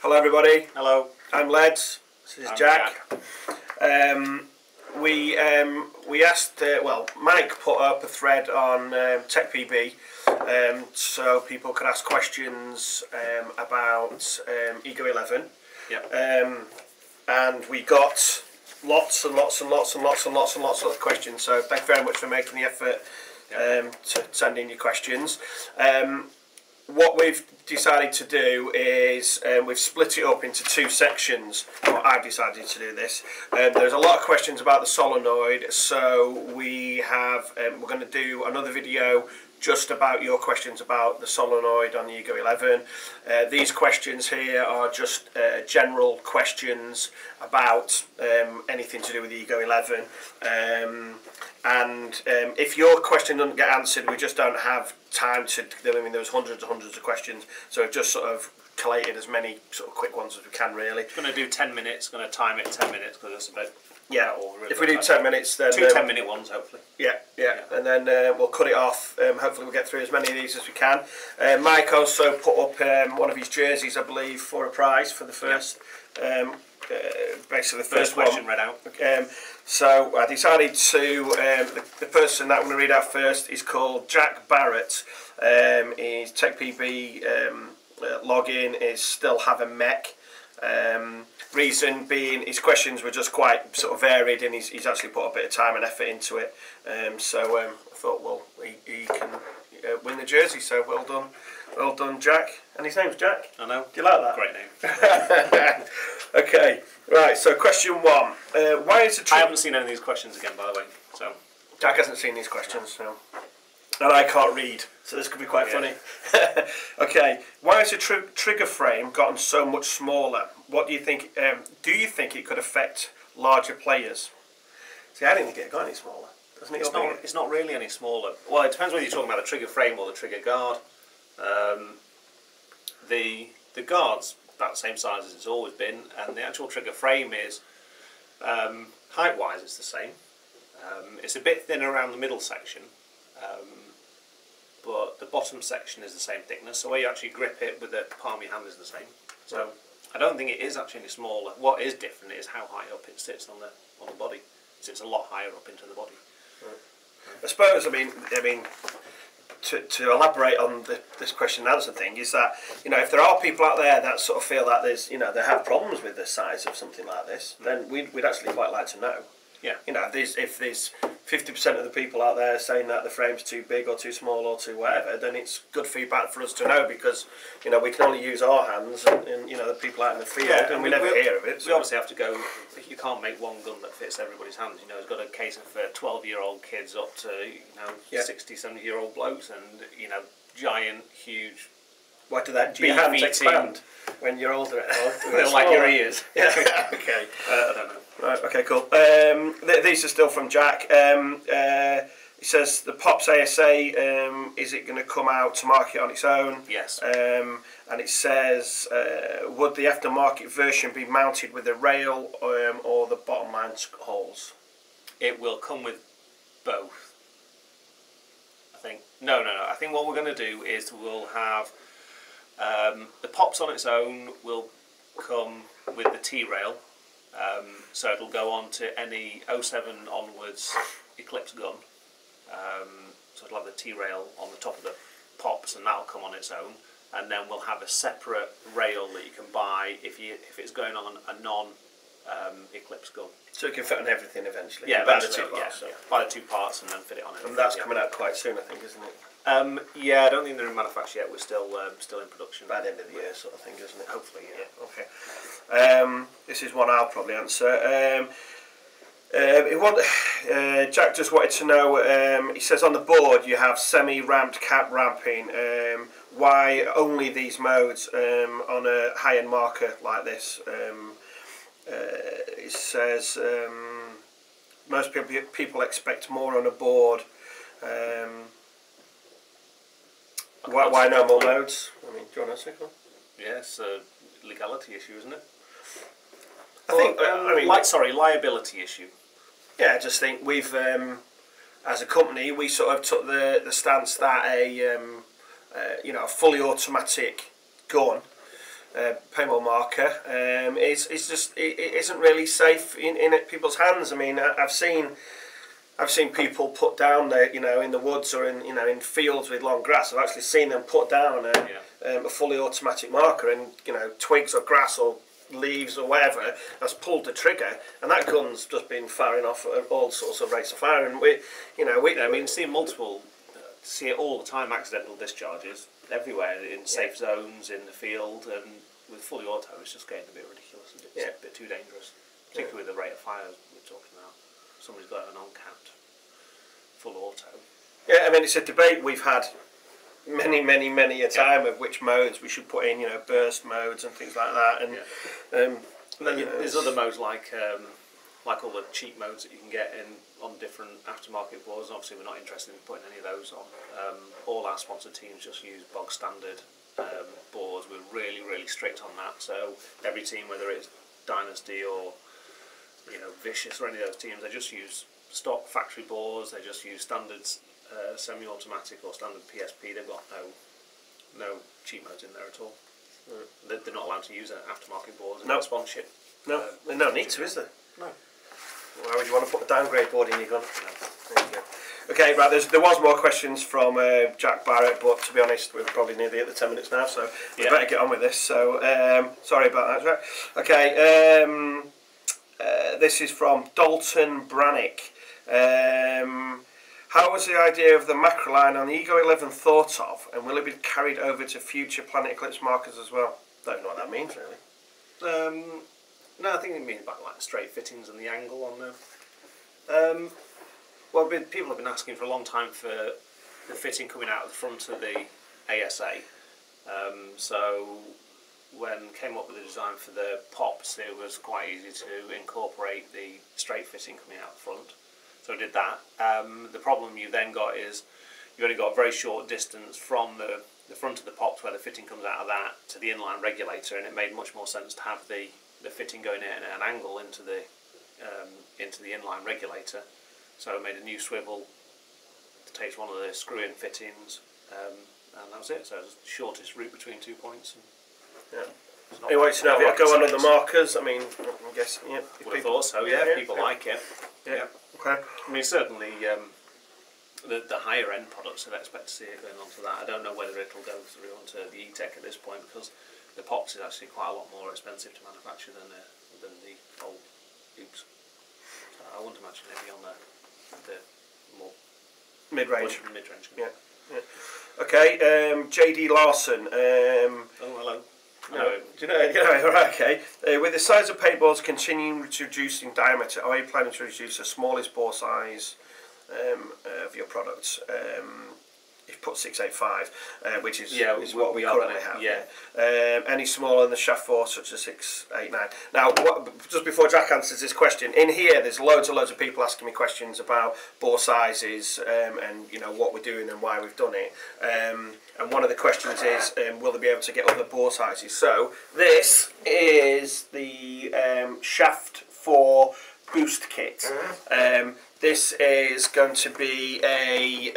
Hello everybody. Hello. I'm Ledz. This is Jack. We asked, Mike put up a thread on TechPB so people could ask questions about Ego11. Yep. And we got lots of questions. So thank you very much for making the effort to send in your questions. What we've decided to do is we've split it up into two sections. Well, I've decided to do this. There's a lot of questions about the solenoid, so we have we're going to do another video just about your questions about the solenoid on the Ego11. These questions here are just general questions about anything to do with the Ego11. If your question doesn't get answered, we just don't have time to. I mean, there was hundreds of questions, so we've just sort of collated as many sort of quick ones as we can. Really, going to do 10 minutes. Going to time it 10 minutes because that's about. Yeah. Really if we do 10 minutes, then 2 10-minute ones, hopefully. Yeah, and then we'll cut it off. Hopefully, we'll get through as many of these as we can. Mike also put up one of his jerseys, I believe, for a prize for the first. Basically, the first question one read out. So I decided to. The person that I'm going to read out first is called Jack Barrett. His TechPB login is still haven't met. Reason being, his questions were just quite sort of varied, and he's actually put a bit of time and effort into it. I thought, well, he can win the jersey. So well done, Jack. And his name's Jack. I know. Do you like that? Great name. Okay, right. So question one: why is I haven't seen any of these questions again, by the way. So Jack hasn't seen these questions, so. And I can't read, so this could be quite funny. Okay, why has the trigger frame gotten so much smaller? What do you think? Do you think it could affect larger players? See, I didn't think it got any smaller. Doesn't it? It's not really any smaller. Well, it depends whether you're talking about the trigger frame or the trigger guard. The guard's about the same size as it's always been, and the actual trigger frame is height-wise it's the same. It's a bit thinner around the middle section. But the bottom section is the same thickness, so where you actually grip it with the palm of your hand is the same. So I don't think it is actually any smaller. What is different is how high up it sits on the body. It sits a lot higher up into the body. I suppose. I mean, to elaborate on this question and answer thing is that if there are people out there that sort of feel that there's they have problems with the size of something like this, then we'd actually quite like to know. Yeah. If there's 50% of the people out there saying that the frame's too big or too small or too whatever, then it's good feedback for us to know, because we can only use our hands and the people out in the field, and we never hear of it. So. We obviously have to go. You can't make one gun that fits everybody's hands. It's got a case for 12-year-old kids up to 60, 70-year-old blokes, and giant, huge. Why do that? Do your hands expand when you're older? They're like your ears. Yeah. Okay. I don't know. Right, okay, cool. These are still from Jack. He says the Pops ASA, is it going to come out to market on its own? Yes. And it says, would the aftermarket version be mounted with a rail or the bottom line holes? It will come with both. I think. No. I think what we're going to do is we'll have the Pops on its own will come with the T-rail. So it'll go on to any 07 onwards Eclipse gun. So it'll have the T-rail on the top of the Pops, and that'll come on its own. And then we'll have a separate rail that you can buy if it's going on a non-Eclipse gun. So it can fit on everything eventually. Yeah, buy the two parts. Buy the two parts and then fit it on it. And that's coming out quite soon, I think, isn't it? Yeah, I don't think they're in manufacture yet. We're still in production. By the end of the year, sort of thing, isn't it? Hopefully, yeah. Okay. This is one I'll probably answer. Jack just wanted to know. He says on the board you have semi-ramped cap ramping. Why only these modes on a high-end marker like this? It says most people expect more on a board. Why no more modes? I mean, do you want to answer? Yeah, it's a legality issue, isn't it? I think. Liability issue. Yeah, I just think we've, as a company, we sort of took the stance that a fully automatic gun paintball marker is just it isn't really safe in people's hands. I mean, I've seen people put down there, in the woods or in fields with long grass. I've actually seen them put down a fully automatic marker, and twigs or grass or leaves or whatever has pulled the trigger, and that gun's just been firing off at all sorts of rates of fire. And see it all the time, accidental discharges everywhere in safe zones in the field, and with fully auto it's just getting a bit ridiculous and it's a bit too dangerous, particularly with the rate of fire we're talking about. Somebody's got an on-capped full auto. Yeah, I mean, it's a debate we've had many a time of which modes we should put in, burst modes and things like that. And then there's other modes like all the cheap modes that you can get on different aftermarket boards. Obviously, we're not interested in putting any of those on. All our sponsored teams just use bog standard boards. We're really strict on that. So every team, whether it's Dynasty or Vicious or any of those teams, they just use stock factory boards. They just use standard semi-automatic or standard PSP. They've got no cheap modes in there at all. They're not allowed to use aftermarket boards. No sponsorship. No, no need to, is there? No. Why would you want to put a downgrade board in your gun? No. There you go. Okay, right. There was more questions from Jack Barrett, but to be honest, we're probably nearly at the 10 minutes now, so we better get on with this. So sorry about that, Jack. Okay. This is from Dalton Brannick. How was the idea of the macroline on the Ego11 thought of, and will it be carried over to future Planet Eclipse markers as well? Don't know what that means, really. No, I think it means about like the straight fittings and the angle on there. Well, people have been asking for a long time for the fitting coming out of the front of the ASA. So when came up with the design for the pops, it was quite easy to incorporate the straight fitting coming out the front. So I did that. The problem you then got is you've only got a very short distance from the front of the pops where the fitting comes out of that to the inline regulator, and it made much more sense to have the fitting going in at an angle into the inline regulator. So I made a new swivel to take one of the screw-in fittings, and that was it. So it was the shortest route between 2 points. And Anyway, so now go on the markers. I mean, I'm guessing, I thought so. People like it. Yeah. Okay. I mean, certainly the higher end products, I'd expect to see it going onto that. I don't know whether it'll go through onto the E-Tech at this point, because the pops is actually quite a lot more expensive to manufacture than the old oops. So I wouldn't imagine it'd be on the more mid-range. Yeah. Okay. JD Larson. Oh, hello. No. Do you know? Right, okay. With the size of paintballs continuing to reduce in diameter, are you planning to reduce the smallest bore size of your products? You've put 685, which is what we currently have. Yeah. Any smaller than the shaft force, such as 689. Now, just before Jack answers this question, in here there's loads of people asking me questions about bore sizes and what we're doing and why we've done it. And one of the questions is, will they be able to get other bore sizes? So this is the shaft 4 boost kit. This is going to be a.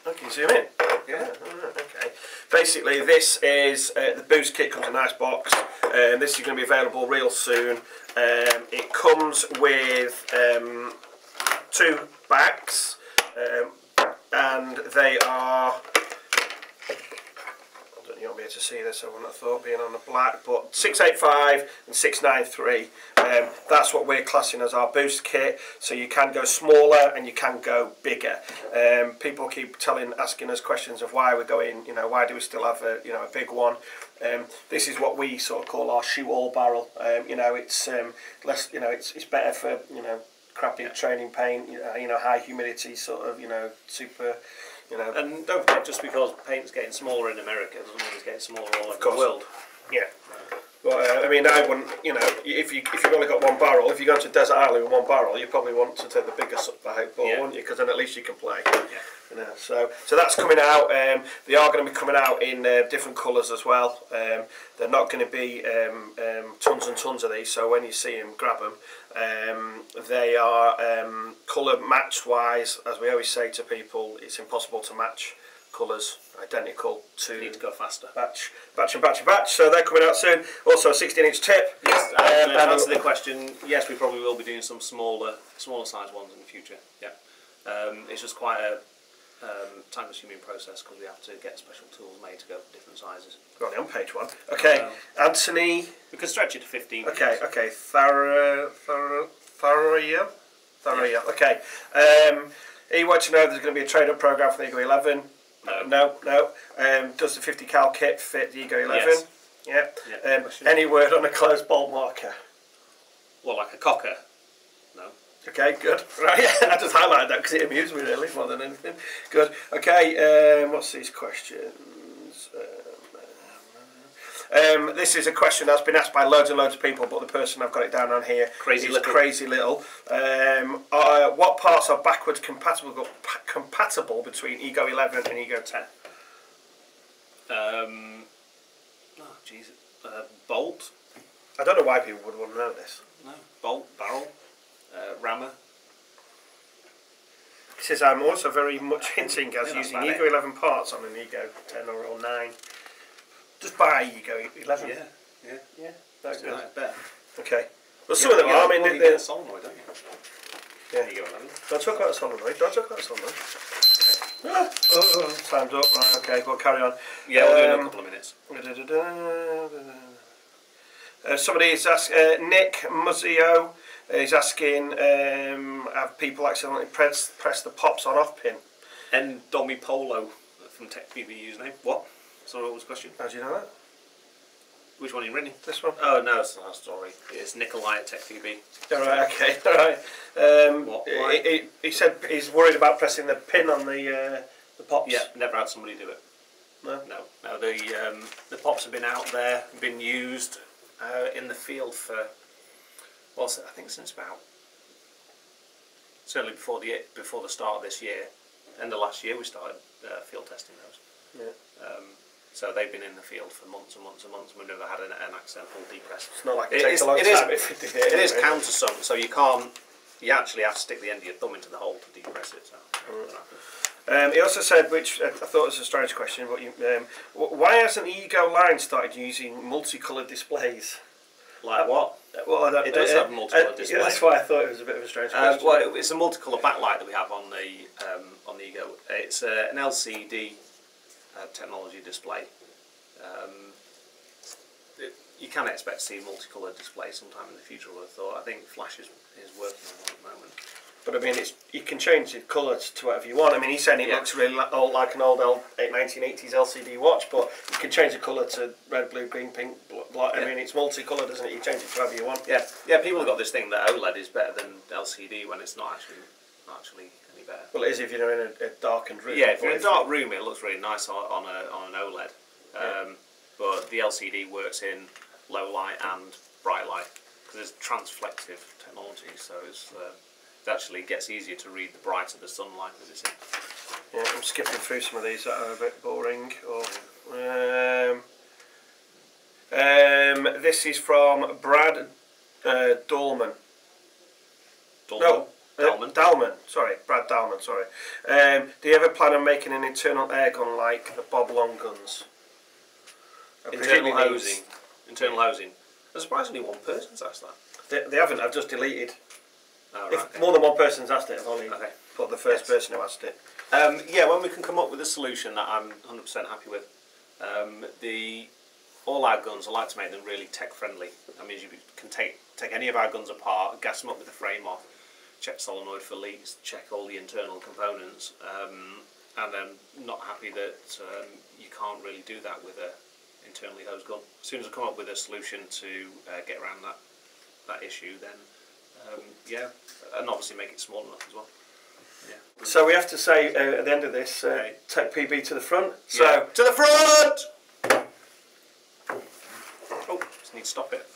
Can you zoom in? Yeah. Okay. Basically, this is the boost kit. Comes in a nice box. This is going to be available real soon. It comes with 2 backs, and they are. You won't be able to see this, I wouldn't have thought, being on the black, but 685 and 693, that's what we're classing as our boost kit. So you can go smaller and you can go bigger. People keep asking us questions of why we're going, why do we still have a big one. This is what we sort of call our shoot-all barrel. It's less, it's better for crappy training paint, high humidity sort of, super. And don't forget, just because paint's getting smaller in America doesn't mean it's getting smaller all over the world. Yeah. Well, I mean, I wouldn't, if you've only got one barrel, if you go to a desert island with one barrel, you probably want to take the bigger ball, wouldn't you? Because then at least you can play. Yeah. So that's coming out. They are going to be coming out in different colours as well. They're not going to be tons and tons of these. So when you see them, grab them. They are colour match wise, as we always say to people. It's impossible to match colours identical to need to go faster. batch. So they're coming out soon. Also a 16-inch tip. Yes, to answer the question, yes, we probably will be doing some smaller size ones in the future. Yeah, it's just quite a time-consuming process because we have to get special tools made to go for different sizes. We're only on page 1. Okay, Anthony. We can stretch it to 15. Okay, Tharia. Okay. He wants to know if there's going to be a trade-up program for the Ego11. No. Does the 50 cal kit fit the Ego11? Yes. Yeah. Any word on a closed bolt marker? Well, like a cocker? No. Okay, good. Right, I just highlighted that because it amused me really more than anything. Good. Okay, what's these questions? This is a question that's been asked by loads and loads of people, but the person I've got it down on here is Crazy Little. What parts are backwards compatible between Ego11 and Ego10? Bolt. I don't know why people would want to know this. No. Bolt, barrel, rammer. He says, I'm also very much hinting as using Ego11 parts on an Ego10 or 09. Just buy Ego11. Yeah. That's good. Better. Okay. Well, some of them are. I mean, they're solenoid, don't you? Yeah. Ego11. Don't talk about a solenoid. Time's up. Right, okay, we'll carry on. Yeah, we'll do it in a couple of minutes. Somebody is asking, Nick Muzzio is asking, have people accidentally pressed the pops on off pin? And Domi Polo from TechPB username. What? Sorry, what was the question? How do you know that? Which one are you reading? This one? Oh, no, sorry. It's Nikolai at TechPB. Alright, okay, alright. What? He said he's worried about pressing the pin on the pops. Yeah, never had somebody do it. No? No, the pops have been out there, been used in the field for, well, I think since about, certainly before the start of this year, end of last year we started field testing those. Yeah. So they've been in the field for months and months and months, and we've never had an accidental depress. It's not like it takes a long time. It is countersunk, so you actually have to stick the end of your thumb into the hole to depress it. So. He also said, which I thought was a strange question, but why hasn't the Ego line started using multicoloured displays? Like what? Well, it does have multicoloured displays. Yeah, that's why I thought it was a bit of a strange question. Well, it's a multicolour backlight that we have on the Ego. It's an LCD technology display. You can expect to see a multicoloured display sometime in the future, I would have thought. I think Flash is working on it at the moment. But I mean, you can change the colour to whatever you want. I mean, he's saying it looks really like an old 1980s LCD watch, but you can change the colour to red, blue, green, pink, black. I mean, it's multicoloured, isn't it? You change it to whatever you want. Yeah. People have got this thing that OLED is better than LCD when it's not actually any better. Well, it is if you're in a darkened room. Yeah, if you're in a dark room, it looks really nice on an OLED. But the LCD works in low light and bright light because it's transflective technology, so it actually gets easier to read the brighter the sunlight that it's in. Yeah, I'm skipping through some of these that are a bit boring. This is from Brad Dalman. Dalman. Sorry, Brad Dalman. Sorry. Do you ever plan on making an internal air gun like the Bob Long guns? Internal hosing. I'm surprised only one person's asked that. They haven't. I've just deleted. Oh, right, if more than one person's asked it, I've only put the first person who asked it. When we can come up with a solution that I'm 100% happy with. All our guns, I like to make them really tech friendly. That means you can take any of our guns apart, gas them up with the frame off, check solenoid for leaks, check all the internal components, and then not happy that you can't really do that with a internally hosed gun. As soon as I come up with a solution to get around that issue, then and obviously make it small enough as well. Yeah. So we have to say at the end of this, TechPB to the front. So to the front. Oh, just need to stop it.